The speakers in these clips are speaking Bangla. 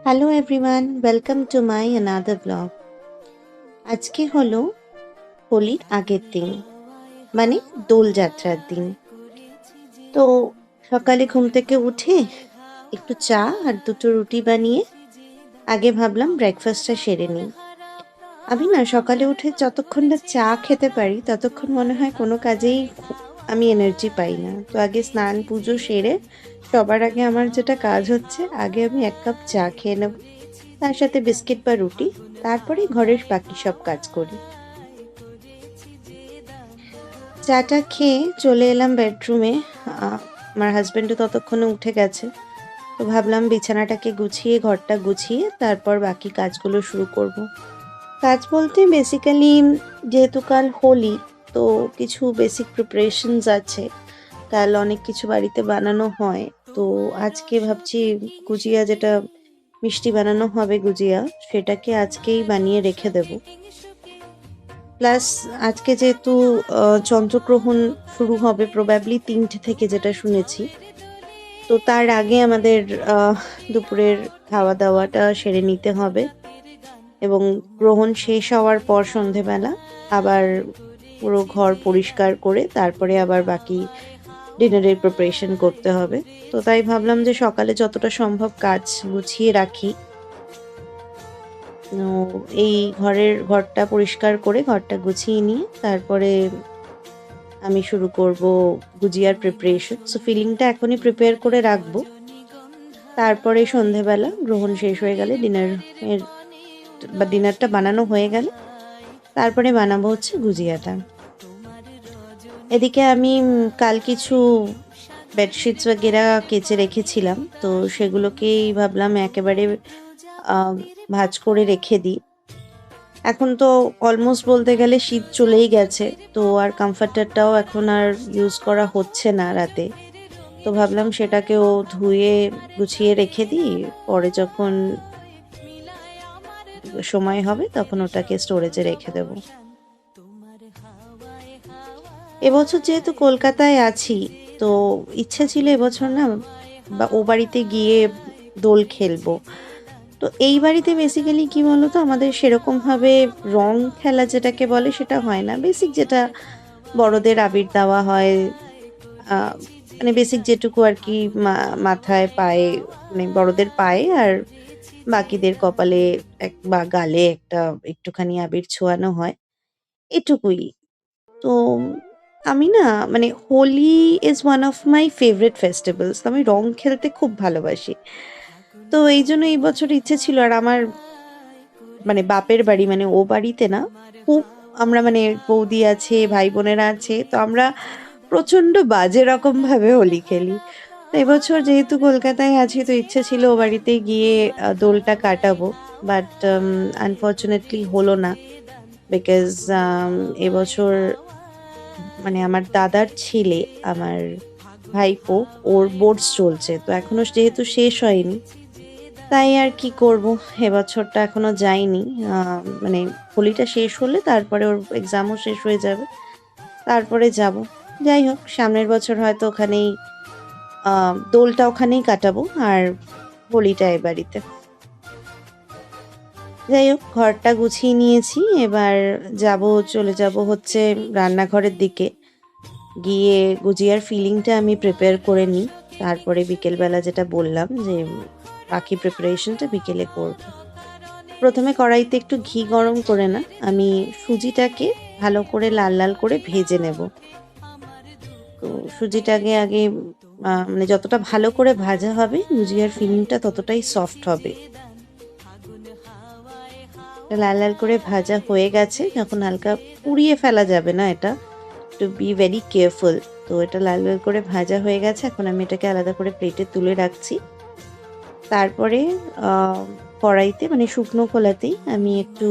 Hello everyone, welcome to my another blog. আজকে হলো হোলির আগের দিন, মানে দোলযাত্রার দিন। তো সকালে ঘুম থেকে উঠে একটু চা আর দুটো রুটি বানিয়ে আগে ভাবলাম ব্রেকফাস্টটা সেরে নিই। আমি না সকালে উঠে যতক্ষণ না চা খেতে পারি ততক্ষণ মনে হয় কোনো কাজেই আমি এনার্জি পাই না। তো আগে স্নান পুজো সেরে সবার আগে আমার যেটা কাজ হচ্ছে, আগে আমি 1 কাপ চা খেয়ে নেব, তার সাথে বিস্কিট বা রুটি। তারপরে ঘরের বাকি সব কাজ করি। চাটা খেয়ে চলে এলাম বেডরুমে। আমার হাজবেন্ডও ততক্ষণে উঠে গেছে। তো ভাবলাম বিছানাটাকে গুছিয়ে, ঘরটা গুছিয়ে তারপর বাকি কাজগুলো শুরু করব। কাজ বলতে বেসিক্যালি যেহেতু কাল হোলি, তো কিছু বেসিক প্রিপারেশনস আছে। কাল অনেক কিছু বাড়িতে বানানো হয়। তো আজকে ভাবছি গুজিয়া, যেটা মিষ্টি বানানো হবে গুজিয়া, সেটাকে আজকেই বানিয়ে রেখে দেব। প্লাস আজকে যেহেতু চন্দ্রগ্রহণ শুরু হবে প্রবাবলি 3টে থেকে, যেটা শুনেছি। তো তার আগে আমাদের দুপুরের খাওয়া দাওয়াটা সেরে নিতে হবে, এবং গ্রহণ শেষ হওয়ার পর সন্ধেবেলা আবার পুরো ঘর পরিষ্কার করে তারপরে আবার বাকি ডিনারের প্রিপারেশন করতে হবে। তো তাই ভাবলাম যে সকালে যতটা সম্ভব কাজ গুছিয়ে রাখি। তো এই ঘরটা পরিষ্কার করে ঘরটা গুছিয়ে নিয়ে তারপরে আমি শুরু করব গুজিয়ার প্রিপারেশন। সো ফিলিংটা এখনই প্রিপেয়ার করে রাখবো। তারপরে সন্ধেবেলা গ্রহণ শেষ হয়ে গেলে ডিনারটা বানানো হয়ে গেলে তারপরে বানাবো হচ্ছে গুজিয়াটা। এদিকে আমি কাল কিছু বেডশিটস বগেরা কেচে রেখেছিলাম, তো সেগুলোকেই ভাবলাম একেবারে ভাঁজ করে রেখে দিই। এখন তো অলমোস্ট বলতে গেলে শীত চলেই গেছে, তো আর কমফর্টারটাও এখন আর ইউজ করা হচ্ছে না রাতে। তো ভাবলাম সেটাকেও ধুয়ে গুছিয়ে রেখে দিই, পরে যখন সময় হবে তখন ওটাকে স্টোরেজে রেখে দেব। এবছর যেহেতু কলকাতায় আছি, তো ইচ্ছে ছিল এবছর না বা ও বাড়িতে গিয়ে দোল খেলবো। তো এই বাড়িতে বেসিক্যালি কি বলতো, আমাদের সেরকমভাবে রং খেলা যেটাকে বলে সেটা হয় না। বেসিক যেটা বড়দের আবির দেওয়া হয়, আহ, মানে বেসিক যেটুকু আর কি, মাথায় পায়ে, মানে বড়দের পায়ে আর বাকিদের কপালে বা গালে একটা একটুখানি আবির ছোঁয়ানো হয়, এটুকুই। তো আমি না, মানে Holi is one of my favourite festivals. আমি রং খেলতে খুব ভালোবাসি। তো এই জন্য এই বছর ইচ্ছে ছিল। আর আমার মানে বাপের বাড়ি, মানে ও বাড়িতে না, খুব আমরা, মানে বৌদি আছে, ভাই বোনেরা আছে, তো আমরা প্রচন্ড বাজে রকম ভাবে হোলি খেলি। তো এবছর যেহেতু কলকাতায় আছি, তো ইচ্ছে ছিল ও বাড়িতে গিয়ে দোলটা কাটাবো। বাট আনফর্চুনেটলি হলো না, বিকজ এবছর মানে আমার দাদার ছেলে, আমার ভাইপো, ওর বোর্ডস চলছে, তো এখনো যেহেতু শেষ হয়নি, তাই আর কি করব, এবছরটা এখনো যাইনি। মানে হোলিটা শেষ হলে তারপরে ওর এক্সামও শেষ হয়ে যাবে, তারপরে যাব। যাই হোক, সামনের বছর হয়তো ওখানেই দোলটা ওখানেই কাটাবো, আর হোলিটা এ বাড়িতে। যাই হোক, ঘরটা গুছিয়ে নিয়েছি, এবার চলে যাব হচ্ছে রান্নাঘরের দিকে। গিয়ে গুজিয়ার ফিলিংটা আমি প্রিপেয়ার করে নিই, তারপরে বিকেলবেলা যেটা বললাম যে বাকি প্রিপারেশনটা বিকেলে করব। প্রথমে কড়াইতে একটু ঘি গরম করে না, আমি সুজিটাকে ভালো করে লাল লাল করে ভেজে নেব। তো সুজিটাকে আগে মানে যতটা ভালো করে ভাজা হবে গুজিয়ার ফিলিংটা ততটাই সফট হবে। লাল লাল করে ভাজা হয়ে গেছে, যখন হালকা পুড়িয়ে ফেলা যাবে না, এটা টু বি ভেরি কেয়ারফুল। তো এটা লাল লাল করে ভাজা হয়ে গেছে, এখন আমি এটাকে আলাদা করে প্লেটে তুলে রাখছি। তারপরে কড়াইতে, মানে শুকনো খোলাতেই আমি একটু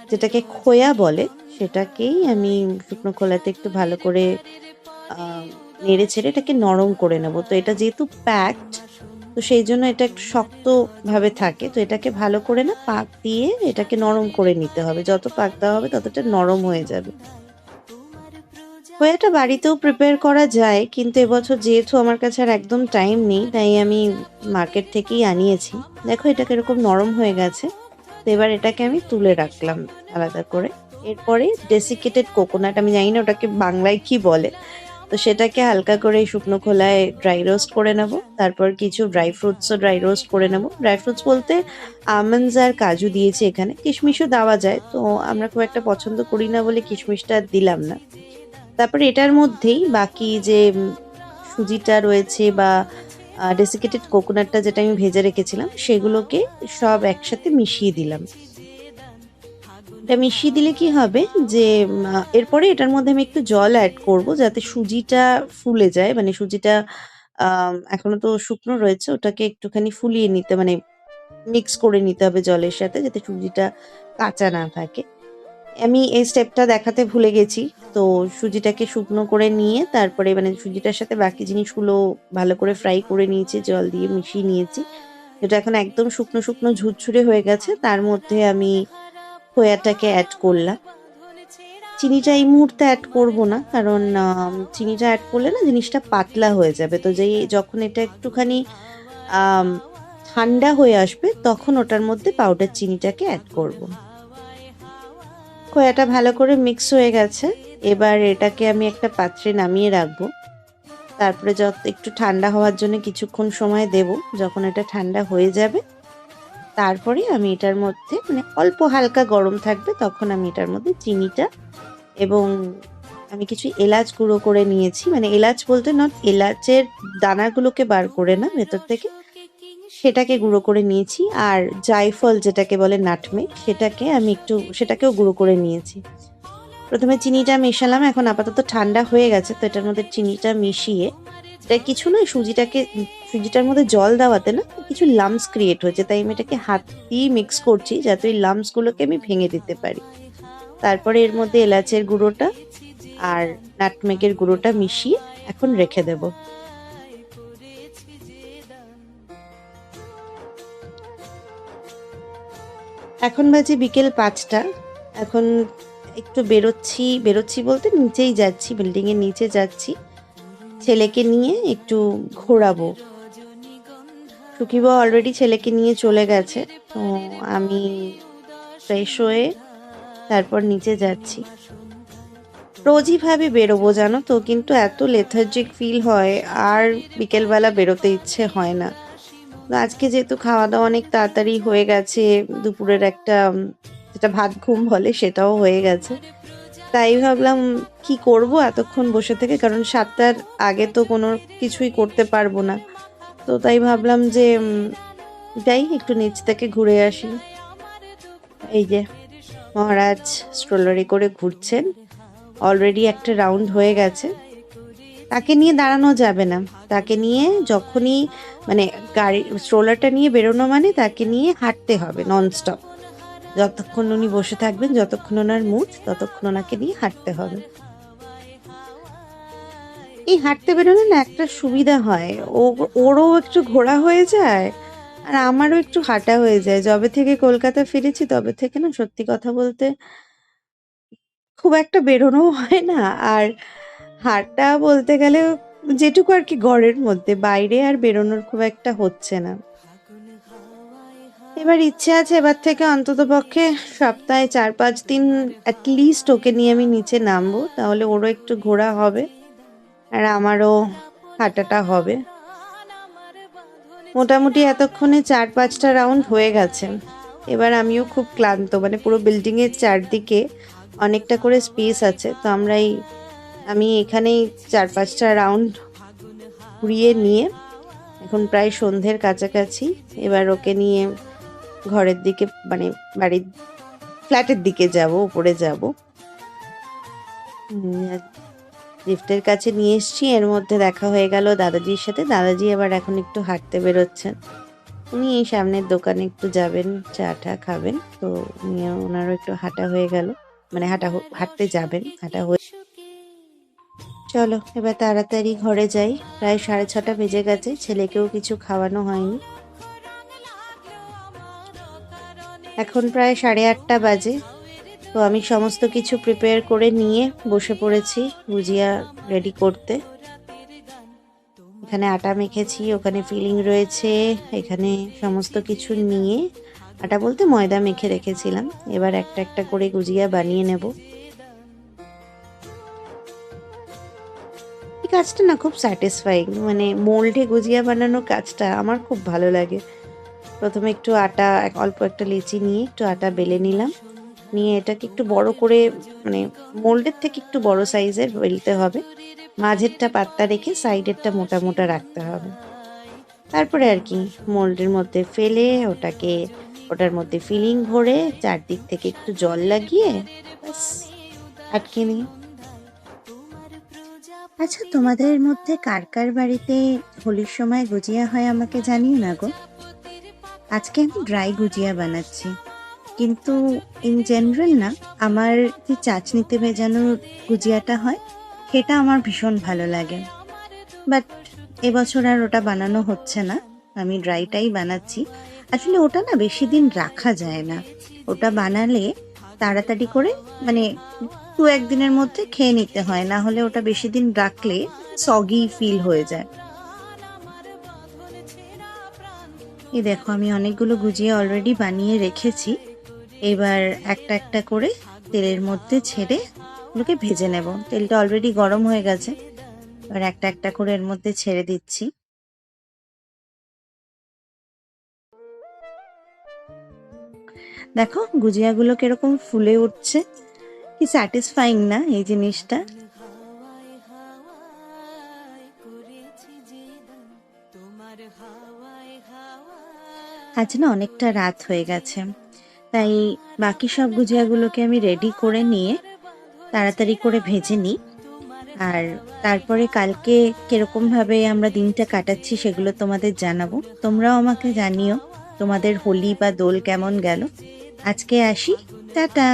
যেটাকে খোয়া বলে, সেটাকেই আমি শুকনো খোলাতে একটু ভালো করে নেড়ে ছেড়ে এটাকে নরম করে নেব। তো এটা যেহেতু প্যাকড, তো সেই জন্য এটা একটু শক্তভাবে থাকে, তো এটাকে ভালো করে না পাক দিয়ে এটাকে নরম করে নিতে হবে। যত পাক দেওয়া হবে ততটা নরম হয়ে যাবে। খোয়াটা বাড়িতেও প্রিপেয়ার করা যায়, কিন্তু এবছর যেহেতু আমার কাছে আর একদম টাইম নেই, তাই আমি মার্কেট থেকেই আনিয়েছি। দেখো এটা কিরকম নরম হয়ে গেছে। তো এবার এটাকে আমি তুলে রাখলাম আলাদা করে। এরপরে ডেসিকেটেড কোকোনাট, আমি জানি না ওটাকে বাংলায় কি বলে, তো সেটাকে হালকা করে শুকনো খোলায় ড্রাই রোস্ট করে নেব। তারপর কিছু ড্রাই ফ্রুটসও ড্রাই রোস্ট করে নেব। ড্রাই ফ্রুটস বলতে আমন্ডস আর কাজু দিয়েছি এখানে, কিশমিশও দেওয়া যায়, তো আমরা খুব একটা পছন্দ করি না বলে কিশমিশটা দিলাম না। তারপরে এটার মধ্যেই বাকি যে সুজিটা রয়েছে বা ডেসিকেটেড কোকোনাটটা যেটা আমি ভেজে রেখেছিলাম সেগুলোকে সব একসাথে মিশিয়ে দিলাম। এটা মিশিয়ে দিলে কি হবে যে এরপরে এটার মধ্যে আমি একটু জল অ্যাড করব যাতে সুজিটা ফুলে যায়, মানে সুজিটা এখনো তো শুকনো রয়েছে, ওটাকে একটুখানি ফুলিয়ে নিতে, মানে মিক্স করে নিতে হবে জলের সাথে, যাতে সুজিটা কাঁচা না থাকে। আমি এই স্টেপটা দেখাতে ভুলে গেছি। তো সুজিটাকে শুকনো করে নিয়ে তারপরে মানে সুজিটার সাথে বাকি জিনিসগুলো ভালো করে ফ্রাই করে নিয়েছি, জল দিয়ে মিশিয়ে নিয়েছি। এটা এখন একদম শুকনো শুকনো ঝুরঝুরে হয়ে গেছে। তার মধ্যে আমি খোয়াটাকে অ্যাড করলাম। চিনিটা এই মুহূর্তে অ্যাড করব না, কারণ চিনিটা অ্যাড করলে না জিনিসটা পাতলা হয়ে যাবে। তো যেই যখন এটা একটুখানি আম ঠান্ডা হয়ে আসবে তখন ওটার মধ্যে পাউডার চিনিটাকে অ্যাড করব। খোয়াটা ভালো করে মিক্স হয়ে গেছে। এবার এটাকে আমি একটা পাত্রে নামিয়ে রাখবো। তারপরে একটু ঠান্ডা হওয়ার জন্য কিছুক্ষণ সময় দেব। যখন এটা ঠান্ডা হয়ে যাবে তারপরে আমি এটার মধ্যে মানে অল্প হালকা গরম থাকবে তখন আমি এটার মধ্যে চিনিটা এবং আমি কিছু এলাচ গুঁড়ো করে নিয়েছি, মানে এলাচ বলতে নট এলাচের দানাগুলোকে বার করে না ভেতর থেকে, সেটাকে গুঁড়ো করে নিয়েছি। আর জায়ফল যেটাকে বলে নাটমেগ, সেটাকেও গুঁড়ো করে নিয়েছি। প্রথমে চিনিটা মেশালাম, এখন আপাতত ঠান্ডা হয়ে গেছে, তো এটার মধ্যে চিনিটা মিশিয়ে এটা কিছু না সুজিটার মধ্যে জল দেওয়াতে না কিছু লাম্পস ক্রিয়েট হয়েছে, তাই আমি এটাকে হাত দিয়ে মিক্স করছি যাতে ওই লাম্পস গুলোকে আমি ভেঙে দিতে পারি। তারপরে এর মধ্যে এলাচের গুঁড়োটা আর নাটমেগের গুঁড়োটা মিশিয়ে এখন রেখে দেব। এখন বাজে বিকেল 5টা। এখন একটু বেরোচ্ছি বলতে নিচেই যাচ্ছি, বিল্ডিং এর নিচে যাচ্ছি, ছেলেকে নিয়ে একটু ঘোরাবো। সুকিবা অলরেডি ছেলেকে নিয়ে চলে গেছে, তো আমি ফ্রেশ হয়ে তারপর নিচে যাচ্ছি। রোজই ভাবে বেরোবো জানো তো, কিন্তু এত লেথার্জিক ফিল হয় আর বিকেলবেলা বেরোতে ইচ্ছে হয় না। আজকে যেহেতু খাওয়া দাওয়া অনেক তাড়াতাড়ি হয়ে গেছে, দুপুরের একটা যেটা ভাত ঘুম বলে সেটাও হয়ে গেছে, তাই ভাবলাম কি করব এতক্ষণ বসে থেকে, কারণ 7টার আগে তো কোনো কিছুই করতে পারবো না। তো তাই ভাবলাম যে যাই একটু নিচ থেকে ঘুরে আসি। এই যে মহারাজ স্ট্রলারে করে ঘুরছেন, অলরেডি একটা রাউন্ড হয়ে গেছে। তাকে নিয়ে দাঁড়ানো যাবে না, তাকে নিয়ে যখনই মানে গাড়ি স্ট্রোলারটা নিয়ে বেরোনো মানে তাকে নিয়ে হাঁটতে হবে ননস্টপ। যতক্ষণ উনি বসে থাকবেন, যতক্ষণ ওনার মুড, ততক্ষণ ওনাকে নিয়ে হাঁটতে হবে। এই হাঁটতে বেরোলে না একটা সুবিধা হয়, ওরও একটু ঘোরা হয়ে যায় আর আমারও একটু হাঁটা হয়ে যায়। যবে থেকে কলকাতা ফিরেছি তবে থেকে না সত্যি কথা বলতে খুব একটা বেরোনো হয় না। আর হাঁটা বলতে গেলে যেটুকু আর কি ঘরের মধ্যে, বাইরে আর বেরোনোর খুব একটা হচ্ছে না। এবার ইচ্ছে আছে এবার থেকে অন্তত পক্ষে সপ্তাহে 4-5 দিন অ্যাটলিস্ট ওকে নিয়ে আমি নিচে নামবো, তাহলে ওরও একটু ঘোরা হবে আর আমারও হাঁটাটা হবে। মোটামুটি এতক্ষণে 4-5টা রাউন্ড হয়ে গেছে। এবার আমিও খুব ক্লান্ত, মানে পুরো বিল্ডিং এর চারদিকে অনেকটা করে স্পেস আছে, তো আমি এখানেই 4-5টা রাউন্ড ঘুরিয়ে নিয়ে এখন প্রায় সন্ধ্যের কাছাকাছি। এবার ওকে নিয়ে ঘরের দিকে মানে বাড়ির ফ্ল্যাটের দিকে যাব, উপরে যাব। লিফটের কাছে নিয়ে এসছি, এর মধ্যে দেখা হয়ে গেল দাদাজির সাথে। দাদাজি আবার এখন একটু হাঁটতে বেরোচ্ছেন, উনি এই সামনের দোকানে একটু যাবেন, চা টা খাবেন, তো নিয়ে ওনারও একটু হাঁটা হয়ে গেল, মানে হাঁটতে যাবেন, হাঁটা হয়ে। চলো এবার তাড়াতাড়ি ঘরে যাই, প্রায় 6:30 বেজে গেছে, ছেলেকেও কিছু খাওয়ানো হয়নি। এখন প্রায় 8:30 বাজে। তো আমি সমস্ত কিছু প্রিপেয়ার করে নিয়ে বসে পড়েছি গুজিয়া রেডি করতে। এখানে আটা মেখেছি, ওখানে ফিলিং রয়েছে, এখানে সমস্ত কিছু নিয়ে, আটা বলতে ময়দা মেখে রেখেছিলাম। এবার একটা একটা করে গুজিয়া বানিয়ে নেব। এই কাজটা না খুব স্যাটিসফাইং, মানে মোল্ডে গুজিয়া বানানোর কাজটা আমার খুব ভালো লাগে। প্রথমে একটু আটা, অল্প একটা লেচি নিয়ে একটু আটা বেলে নিলাম, নিয়ে এটাকে একটু বড় করে, মানে মোল্ডের থেকে একটু বড় সাইজের বেলতে হবে। মাঝেরটা পাতলা রেখে সাইডেরটা মোটা মোটা রাখতে হবে। তারপরে আর কি মোল্ডের মধ্যে ফেলে ওটার মধ্যে ফিলিং ভরে চারদিক থেকে একটু জল লাগিয়ে ব্যাস আটকে নিই। আচ্ছা, তোমাদের মধ্যে কার কার বাড়িতে হোলির সময় গুজিয়া হয় আমাকে জানিও না গো। আজকে আমি ড্রাই গুজিয়া বানাচ্ছি, কিন্তু ইন জেনারেল না, আমার যে চাচনিতে ভেজানো গুজিয়াটা হয় সেটা আমার ভীষণ ভালো লাগে। বাট এবছর আর ওটা বানানো হচ্ছে না, আমি ড্রাইটাই বানাচ্ছি। আসলে ওটা না বেশি দিন রাখা যায় না, ওটা বানালে তাড়াতাড়ি করে, মানে 2-1 দিনের মধ্যে খেয়ে নিতে হয়, না হলে ওটা বেশি দিন রাখলে সগি ফিল হয়ে যায়। এই দেখো, আমি অনেকগুলো গুজিয়া অলরেডি বানিয়ে রেখেছি। এবার একটা একটা করে তেলের মধ্যে ছেড়ে ওগুলোকে ভেজে নেব। তেলটা অলরেডি গরম হয়ে গেছে, এবার একটা একটা করে এর মধ্যে ছেড়ে দিচ্ছি। দেখো গুজিয়াগুলো কিরকম ফুলে উঠছে, কি স্যাটিসফাইং না এই জিনিসটা। আজ না অনেকটা রাত হয়ে গেছে, তাই বাকি সব গুজিয়াগুলোকে আমি রেডি করে নিয়ে তাড়াতাড়ি করে ভেজে নিই। আর তারপরে কালকে কিরকম ভাবে আমরা দিনটা কাটাচ্ছি সেগুলো তোমাদের জানাবো। তোমরাও আমাকে জানিও তোমাদের হোলি বা দোল কেমন গেল। আজকে আসি, টাটা।